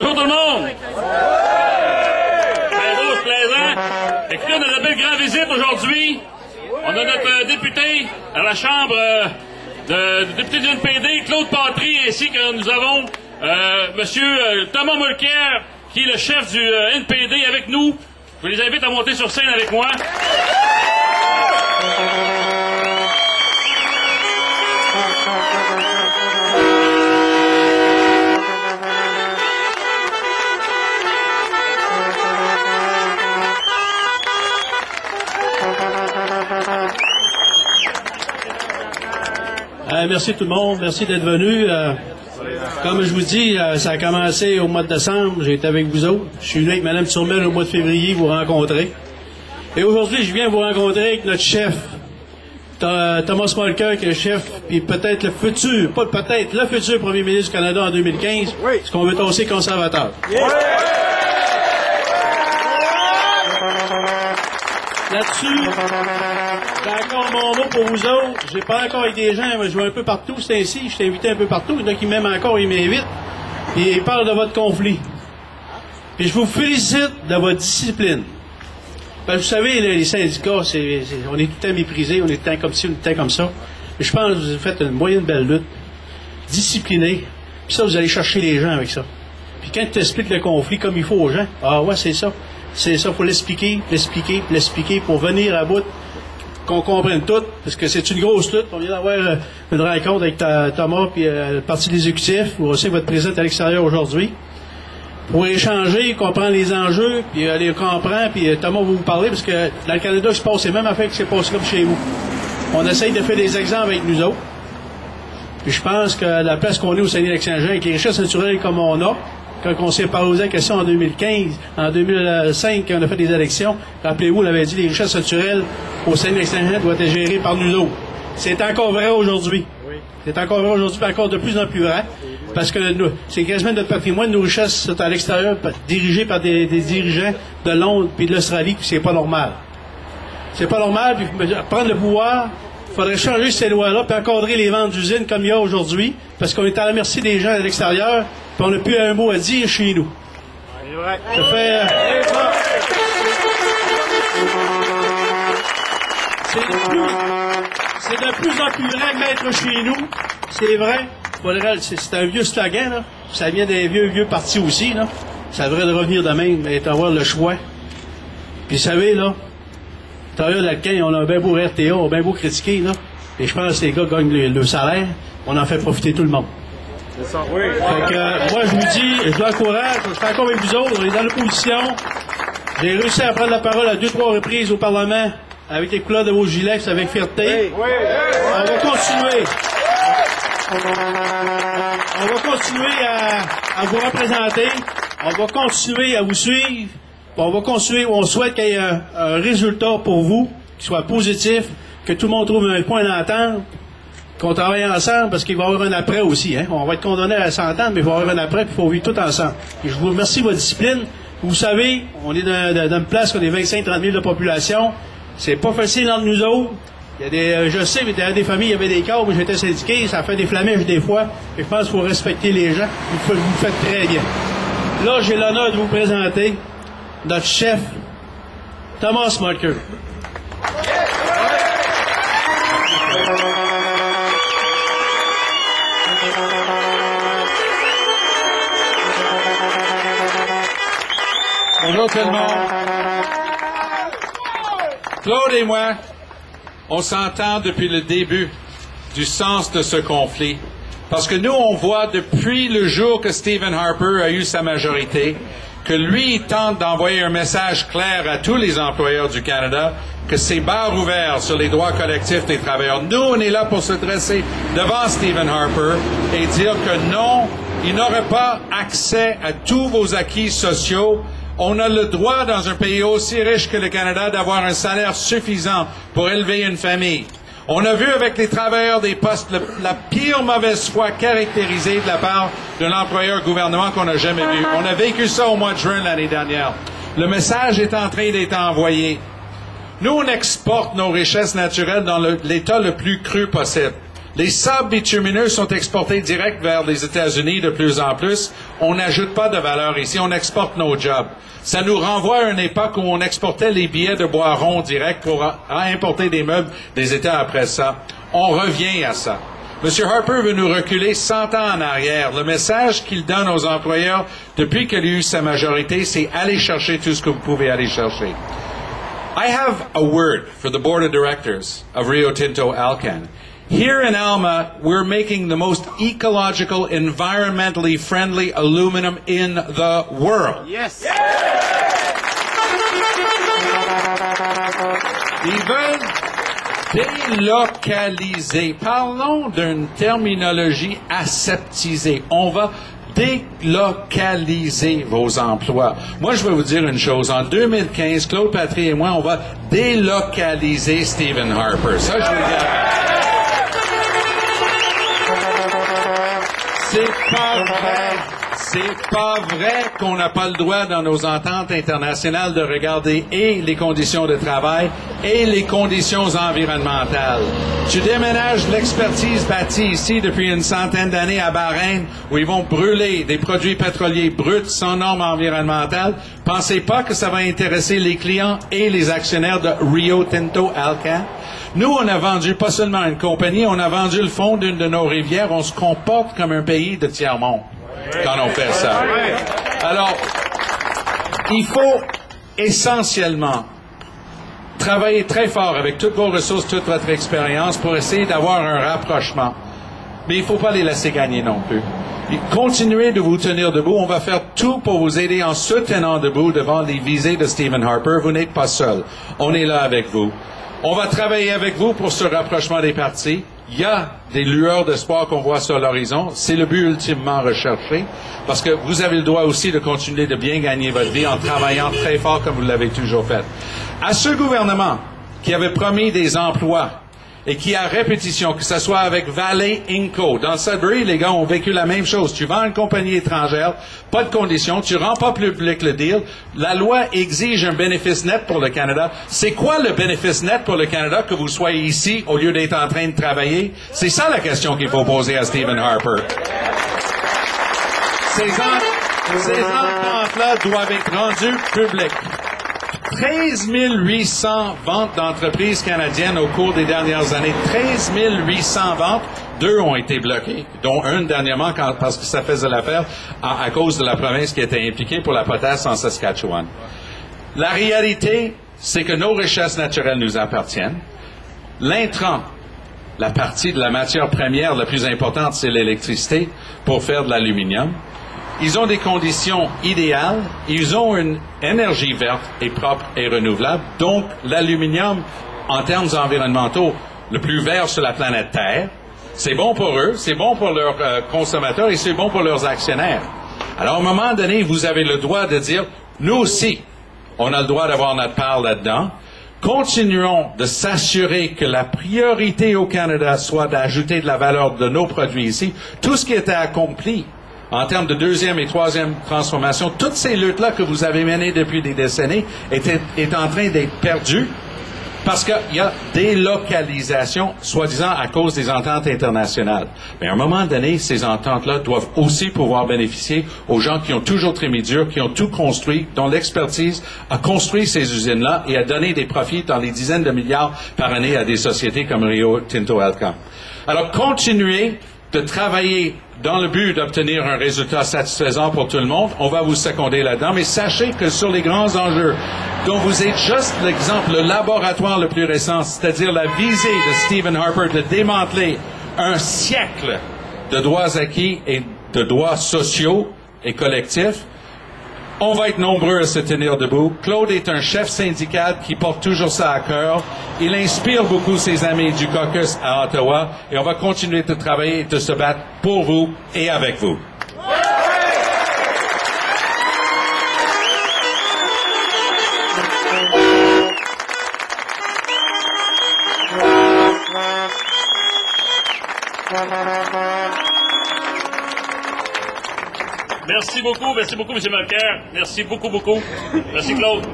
Bonjour tout le monde! C'est beau, c'est plaisant. Écoutez, on a de belles grandes visites aujourd'hui. On a notre député à la Chambre de député du NPD, Claude Patry, ainsi que nous avons Monsieur Thomas Mulcair, qui est le chef du NPD avec nous. Je les invite à monter sur scène avec moi. Merci tout le monde, merci d'être venu. Comme je vous dis, ça a commencé au mois de décembre, j'ai été avec vous autres. Je suis venu avec Mme Turmel au mois de février vous rencontrer. Et aujourd'hui, je viens vous rencontrer avec notre chef, Thomas Mulcair, qui est le chef, puis peut-être le futur, pas peut-être, le futur premier ministre du Canada en 2015, parce qu'on veut tasser conservateur. Là-dessus, j'ai encore mon mot pour vous autres. J'ai pas encore avec des gens, je vais un peu partout, c'est ainsi, je t'ai invité un peu partout. Il y en a qui m'aiment encore, ils m'invitent. Et ils parlent de votre conflit. Puis je vous félicite de votre discipline. Vous savez, les syndicats, on est tout le temps méprisés, on est tout le temps comme ci, on est tout le temps comme ça. Mais je pense que vous avez fait une moyenne belle lutte. Disciplinée. Puis ça, vous allez chercher les gens avec ça. Puis quand tu expliques le conflit comme il faut aux gens, ah ouais, c'est ça. C'est ça, il faut l'expliquer pour venir à bout, qu'on comprenne tout, parce que c'est une grosse lutte. On vient d'avoir une rencontre avec Thomas puis le parti de l'exécutif, ou aussi votre président à l'extérieur aujourd'hui, pour échanger, comprendre les enjeux, puis les comprendre, puis Thomas va vous parler, parce que dans le Canada, il se passe les mêmes affaires qui se passent comme chez vous. On essaye de faire des exemples avec nous autres. Puis je pense que la place qu'on est au Saguenay-Lac-Saint-Jean, avec les richesses naturelles comme on a, quand on s'est posé la question en 2015, en 2005, quand on a fait des élections, rappelez-vous, on avait dit que les richesses naturelles au Saguenay-Lac-Saint-Jean doivent être gérées par nous autres. C'est encore vrai aujourd'hui. Oui. C'est encore vrai aujourd'hui, mais encore de plus en plus vrai, parce que c'est quasiment notre patrimoine, nos richesses sont à l'extérieur, dirigées par des dirigeants de Londres puis de l'Australie, puis c'est pas normal. C'est pas normal, puis prendre le pouvoir, il faudrait changer ces lois-là, puis encadrer les ventes d'usines comme il y a aujourd'hui, parce qu'on est à la merci des gens à l'extérieur, puis on n'a plus un mot à dire chez nous. Ça fait... c'est de plus en plus vrai mettre chez nous. C'est vrai. C'est un vieux slogan, là. Ça vient des vieux partis aussi, là. Ça devrait revenir de même, mais avoir le choix. Puis vous savez, là, travailleurs de l'Alcan, on a un bien beau RTA, on a bien beau critiquer, là. Et je pense que les gars gagnent le salaire, on en fait profiter tout le monde. C'est ça, oui. Fait que, moi, je vous dis, je vous encourage, je suis encore avec vous autres, on est dans l'opposition. J'ai réussi à prendre la parole à 2-3 reprises au Parlement avec les couleurs de vos gilets, avec fierté. Oui. On va continuer. On va continuer à vous représenter. On va continuer à vous suivre. On va continuer, on souhaite qu'il y ait un résultat pour vous qui soit positif, que tout le monde trouve un point d'entente, qu'on travaille ensemble, parce qu'il va y avoir un après aussi. Hein? On va être condamné à s'entendre, mais il va y avoir un après, puis il faut vivre tout ensemble. Et je vous remercie de votre discipline. Vous savez, on est dans une place où on est 25-30 000 de population. C'est pas facile entre nous autres. Il y a je sais, mais dans des familles, il y avait des cas où j'étais syndiqué, ça fait des flamèches des fois. Et je pense qu'il faut respecter les gens. Vous le faites très bien. Là, j'ai l'honneur de vous présenter notre chef, Thomas Mulcair. Bonjour tout le monde. Claude et moi, on s'entend depuis le début du sens de ce conflit. Parce que nous, on voit depuis le jour que Stephen Harper a eu sa majorité, que lui, il tente d'envoyer un message clair à tous les employeurs du Canada que c'est barre ouverte sur les droits collectifs des travailleurs. Nous, on est là pour se dresser devant Stephen Harper et dire que non, il n'aurait pas accès à tous vos acquis sociaux. On a le droit, dans un pays aussi riche que le Canada, d'avoir un salaire suffisant pour élever une famille. On a vu avec les travailleurs des postes la pire mauvaise foi caractérisée de la part de l'employeur gouvernement qu'on n'a jamais vu. On a vécu ça au mois de juin l'année dernière. Le message est en train d'être envoyé. Nous, on exporte nos richesses naturelles dans l'état le plus cru possible. Les sables bitumineux sont exportés direct vers les États-Unis de plus en plus. On n'ajoute pas de valeur ici, on exporte nos jobs. Ça nous renvoie à une époque où on exportait les billets de bois rond direct pour importer des meubles des États après ça. On revient à ça. M. Harper veut nous reculer 100 ans en arrière. Le message qu'il donne aux employeurs depuis qu'il a eu sa majorité, c'est aller chercher tout ce que vous pouvez aller chercher. I have a word for the board of directors of Rio Tinto Alcan. Here in Alma, we're making the most ecological, environmentally friendly aluminum in the world. Yes! Ils veulent délocaliser. Parlons d'une terminologie aseptisée. On va délocaliser vos emplois. Moi, je vais vous dire une chose. En 2015, Claude Patry et moi, on va délocaliser Stephen Harper. Ça, je veux dire. C'est pas vrai qu'on n'a pas le droit dans nos ententes internationales de regarder et les conditions de travail et les conditions environnementales. Tu déménages l'expertise bâtie ici depuis une centaine d'années à Bahreïn où ils vont brûler des produits pétroliers bruts sans normes environnementales. Pensez pas que ça va intéresser les clients et les actionnaires de Rio Tinto Alcan. Nous, on a vendu pas seulement une compagnie, on a vendu le fond d'une de nos rivières. On se comporte comme un pays de tiers-monde quand on fait ça. Alors, il faut essentiellement travailler très fort avec toutes vos ressources, toute votre expérience pour essayer d'avoir un rapprochement. Mais il ne faut pas les laisser gagner non plus. Et continuez de vous tenir debout. On va faire tout pour vous aider en se tenant debout devant les visées de Stephen Harper. Vous n'êtes pas seul. On est là avec vous. On va travailler avec vous pour ce rapprochement des partis. Il y a des lueurs d'espoir qu'on voit sur l'horizon. C'est le but ultimement recherché, parce que vous avez le droit aussi de continuer de bien gagner votre vie en travaillant très fort comme vous l'avez toujours fait. À ce gouvernement qui avait promis des emplois et qui à répétition, que ce soit avec Valley Inco. Dans Sudbury, les gars ont vécu la même chose. Tu vends une compagnie étrangère, pas de conditions, tu rends pas public le deal. La loi exige un bénéfice net pour le Canada. C'est quoi le bénéfice net pour le Canada que vous soyez ici au lieu d'être en train de travailler? C'est ça la question qu'il faut poser à Stephen Harper. Ces ententes-là doivent être rendues publiques. 13 800 ventes d'entreprises canadiennes au cours des dernières années. 13 800 ventes. 2 ont été bloquées, dont une dernièrement parce que ça faisait l'affaire à cause de la province qui était impliquée pour la potasse en Saskatchewan. La réalité, c'est que nos richesses naturelles nous appartiennent. L'intrant, la partie de la matière première la plus importante, c'est l'électricité pour faire de l'aluminium. Ils ont des conditions idéales, ils ont une énergie verte et propre et renouvelable, donc l'aluminium, en termes environnementaux, le plus vert sur la planète Terre, c'est bon pour eux, c'est bon pour leurs consommateurs et c'est bon pour leurs actionnaires. Alors, à un moment donné, vous avez le droit de dire, nous aussi, on a le droit d'avoir notre part là-dedans. Continuons de s'assurer que la priorité au Canada soit d'ajouter de la valeur de nos produits ici. Tout ce qui était accompli en termes de deuxième et troisième transformation, toutes ces luttes-là que vous avez menées depuis des décennies est en train d'être perdues parce qu'il y a délocalisation, soi-disant à cause des ententes internationales. Mais à un moment donné, ces ententes-là doivent aussi pouvoir bénéficier aux gens qui ont toujours trémé dur, qui ont tout construit, dont l'expertise a construit ces usines-là et a donné des profits dans les dizaines de milliards par année à des sociétés comme Rio Tinto Alcan. Alors, continuez de travailler dans le but d'obtenir un résultat satisfaisant pour tout le monde. On va vous seconder là-dedans, mais sachez que sur les grands enjeux dont vous êtes juste l'exemple, le laboratoire le plus récent, c'est-à-dire la visée de Stephen Harper de démanteler un siècle de droits acquis et de droits sociaux et collectifs, on va être nombreux à se tenir debout. Claude est un chef syndical qui porte toujours ça à cœur. Il inspire beaucoup ses amis du caucus à Ottawa et on va continuer de travailler et de se battre pour vous et avec vous. Merci beaucoup, M. Marquer. Merci beaucoup. Merci, Claude.